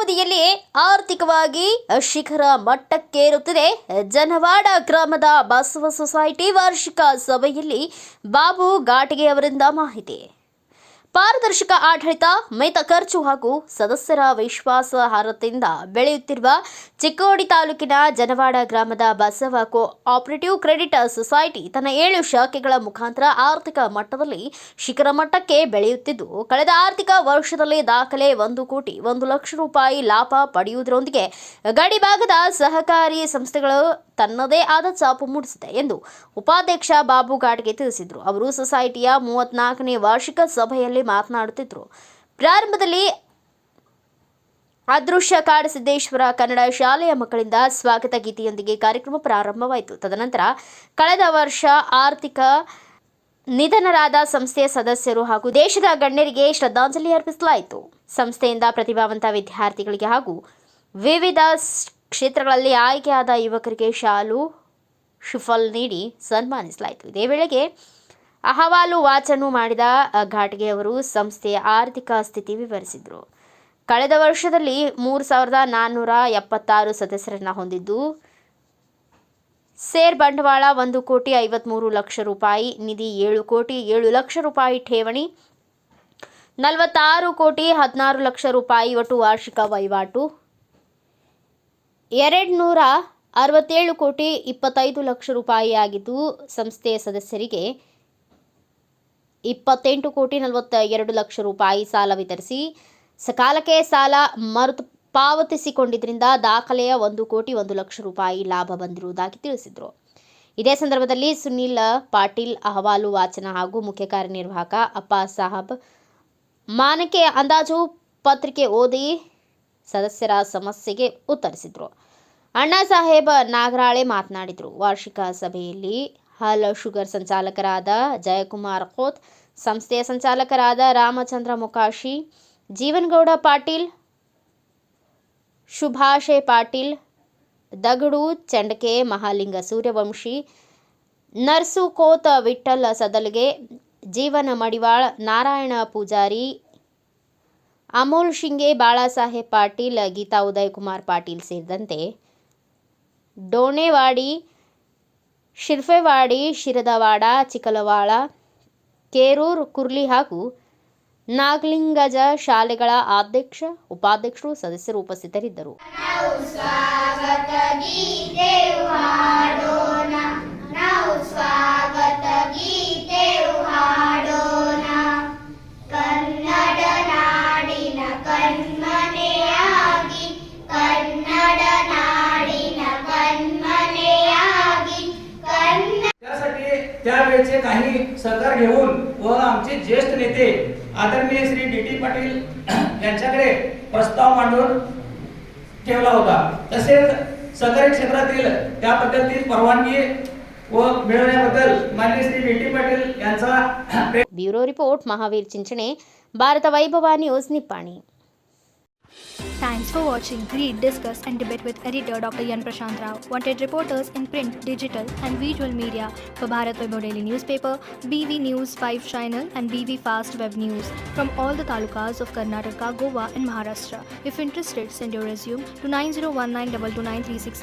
ಅವಧಿಯಲ್ಲಿ ಆರ್ಥಿಕವಾಗಿ ಶಿಖರ ಮಟ್ಟಕ್ಕೇರುತ್ತಿದೆ. ಜನವಾಡ ಗ್ರಾಮದ ಬಸವ ಸೊಸೈಟಿ ವಾರ್ಷಿಕ ಸಭೆಯಲ್ಲಿ ಬಾಬು ಘಾಟಿಗೆ ಅವರಿಂದ ಮಾಹಿತಿ. ಪಾರದರ್ಶಕ ಆಡಳಿತ, ಮಿತ ಖರ್ಚು ಹಾಗೂ ಸದಸ್ಯರ ವಿಶ್ವಾಸಾರ್ಹತೆಯಿಂದ ಬೆಳೆಯುತ್ತಿರುವ ಚಿಕ್ಕೋಡಿ ತಾಲೂಕಿನ ಜನವಾಡ ಗ್ರಾಮದ ಬಸವ ಕೋಆಪರೇಟಿವ್ ಕ್ರೆಡಿಟ್ ಸೊಸೈಟಿ ತನ್ನ 7 ಶಾಖೆಗಳ ಮುಖಾಂತರ ಆರ್ಥಿಕ ಮಟ್ಟದಲ್ಲಿ ಶಿಖರ ಮಟ್ಟಕ್ಕೆ ಬೆಳೆಯುತ್ತಿದ್ದು, ಕಳೆದ ಆರ್ಥಿಕ ವರ್ಷದಲ್ಲಿ ದಾಖಲೆ 1,01,00,000 ರೂಪಾಯಿ ಲಾಭ ಪಡೆಯುವುದರೊಂದಿಗೆ ಗಡಿಭಾಗದ ಸಹಕಾರಿ ಸಂಸ್ಥೆಗಳು ತನ್ನದೇ ಆದ ಛಾಪು ಮೂಡಿಸಿದೆ ಎಂದು ಉಪಾಧ್ಯಕ್ಷ ಬಾಬು ಘಾಟಿಗೆ ತಿಳಿಸಿದರು. ಅವರು ಸೊಸೈಟಿಯ 34ನೇ ವಾರ್ಷಿಕ ಸಭೆಯಲ್ಲಿ ಮಾತನಾಡುತ್ತಿದ್ದರು. ಪ್ರಾರಂಭದಲ್ಲಿ ಅದೃಶ್ಯ ಕಾಡಸಿದ್ದೇಶ್ವರ ಕನ್ನಡ ಶಾಲೆಯ ಮಕ್ಕಳಿಂದ ಸ್ವಾಗತ ಗೀತೆಯೊಂದಿಗೆ ಕಾರ್ಯಕ್ರಮ ಪ್ರಾರಂಭವಾಯಿತು. ತದನಂತರ ಕಳೆದ ವರ್ಷ ಆರ್ಥಿಕ ನಿಧನರಾದ ಸಂಸ್ಥೆಯ ಸದಸ್ಯರು ಹಾಗೂ ದೇಶದ ಗಣ್ಯರಿಗೆ ಶ್ರದ್ಧಾಂಜಲಿ ಅರ್ಪಿಸಲಾಯಿತು. ಸಂಸ್ಥೆಯಿಂದ ಪ್ರತಿಭಾವಂತ ವಿದ್ಯಾರ್ಥಿಗಳಿಗೆ ಹಾಗೂ ವಿವಿಧ ಕ್ಷೇತ್ರಗಳಲ್ಲಿ ಆಯ್ಕೆಯಾದ ಯುವಕರಿಗೆ ಶಾಲು ಶಿಫಲ್ ನೀಡಿ ಸನ್ಮಾನಿಸಲಾಯಿತು. ಇದೇ ವೇಳೆಗೆ ಅಹವಾಲು ವಾಚನ ಮಾಡಿದ ಘಾಟಿಗೆ ಅವರು ಸಂಸ್ಥೆಯ ಆರ್ಥಿಕ ಸ್ಥಿತಿ ವಿವರಿಸಿದರು. ಕಳೆದ ವರ್ಷದಲ್ಲಿ 3,476 ಸದಸ್ಯರನ್ನು ಹೊಂದಿದ್ದು, ಸೇರ್ ಬಂಡವಾಳ 1,53,00,000 ರೂಪಾಯಿ, ನಿಧಿ 7,07,00,000 ರೂಪಾಯಿ, ಠೇವಣಿ 46,16,00,000 ರೂಪಾಯಿ, ಒಟ್ಟು ವಾರ್ಷಿಕ ವಹಿವಾಟು 267,25,00,000 ರೂಪಾಯಿ ಆಗಿದ್ದು, ಸಂಸ್ಥೆಯ ಸದಸ್ಯರಿಗೆ 28,42,00,000 ರೂಪಾಯಿ ಸಾಲ ವಿತರಿಸಿ ಸಕಾಲಕ್ಕೆ ಸಾಲ ಮರುತು ಪಾವತಿಸಿಕೊಂಡಿದ್ದರಿಂದ ದಾಖಲೆಯ 1,01,00,000 ರೂಪಾಯಿ ಲಾಭ ಬಂದಿರುವುದಾಗಿ ತಿಳಿಸಿದರು. ಇದೇ ಸಂದರ್ಭದಲ್ಲಿ ಸುನಿಲ್ ಪಾಟೀಲ್ ಅಹವಾಲು ವಾಚನ ಹಾಗೂ ಮುಖ್ಯ ಕಾರ್ಯನಿರ್ವಾಹಕ ಅಪ್ಪ ಸಾಹಬ್ ಮಾನಕೆ ಅಂದಾಜು ಪತ್ರಿಕೆ ಓದಿ ಸದಸ್ಯರ ಸಮಸ್ಯೆಗೆ ಉತ್ತರಿಸಿದರು. ಅಣ್ಣಾ ಸಾಹೇಬ್ ನಾಗರಾಳೆ ಮಾತನಾಡಿದರು. ವಾರ್ಷಿಕ ಸಭೆಯಲ್ಲಿ ಹಲ್ ಶುಗರ್ ಸಂಚಾಲಕರಾದ ಜಯಕುಮಾರ್ ಖೋತ್, ಸಂಸ್ಥೆಯ ಸಂಚಾಲಕರಾದ ರಾಮಚಂದ್ರ ಮೊಕಾಶಿ, ಜೀವನಗೌಡ ಪಾಟೀಲ್, ಶುಭಾಶಯ ಪಾಟೀಲ್, ದಗಡು ಚಂಡಕೆ, ಮಹಾಲಿಂಗ ಸೂರ್ಯವಂಶಿ, ನರ್ಸು ಕೋತ್, ವಿಠ್ಠಲ್ ಸದಲ್ಗೆ, ಜೀವನ ಮಡಿವಾಳ್, ನಾರಾಯಣ ಪೂಜಾರಿ, ಅಮೋಲ್ ಶಿಂಗೆ, ಬಾಳಾಸಾಹೇಬ್ ಪಾಟೀಲ್, ಗೀತಾ ಉದಯಕುಮಾರ್ ಪಾಟೀಲ್ ಸೇರಿದಂತೆ ಡೋಣೆವಾಡಿ, ಶಿರ್ಫೆವಾಡಿ, ಶಿರದವಾಡ, ಚಿಕ್ಕಲವಾಡ, ಕೇರೂರು, ಕುರ್ಲಿ ಹಾಗೂ ನಾಗಲಿಂಗಜ ಶಾಲೆಗಳ ಅಧ್ಯಕ್ಷ, ಉಪಾಧ್ಯಕ್ಷರು, ಸದಸ್ಯರು ಉಪಸ್ಥಿತರಿದ್ದರು. त्यावेळेचे काही सहकार घेऊन व आमचे ज्येष्ठ नेते आदरणीय श्री डी.टी. पाटील यांच्याकडे प्रस्ताव मांडून ठेवला होता. तसेच सहकारी क्षेत्रातील त्या पद्धतीत परवानगी व मिळवण्याबद्दल माननीय श्री डी.टी. पाटील यांचा ब्युरो रिपोर्ट महावीर चिंचणे, ಭಾರತ ವೈಭವ news, Nippani. Thanks for watching. Read, discuss and debate with editor Dr. Yan Prashant Rao. Wanted reporters in print, digital and visual media for Bharat Vaibhav Daily Newspaper, BV News 5 Channel and BV Fast Web News from all the talukas of Karnataka, Goa and Maharashtra. If interested, send your resume to 9019229366.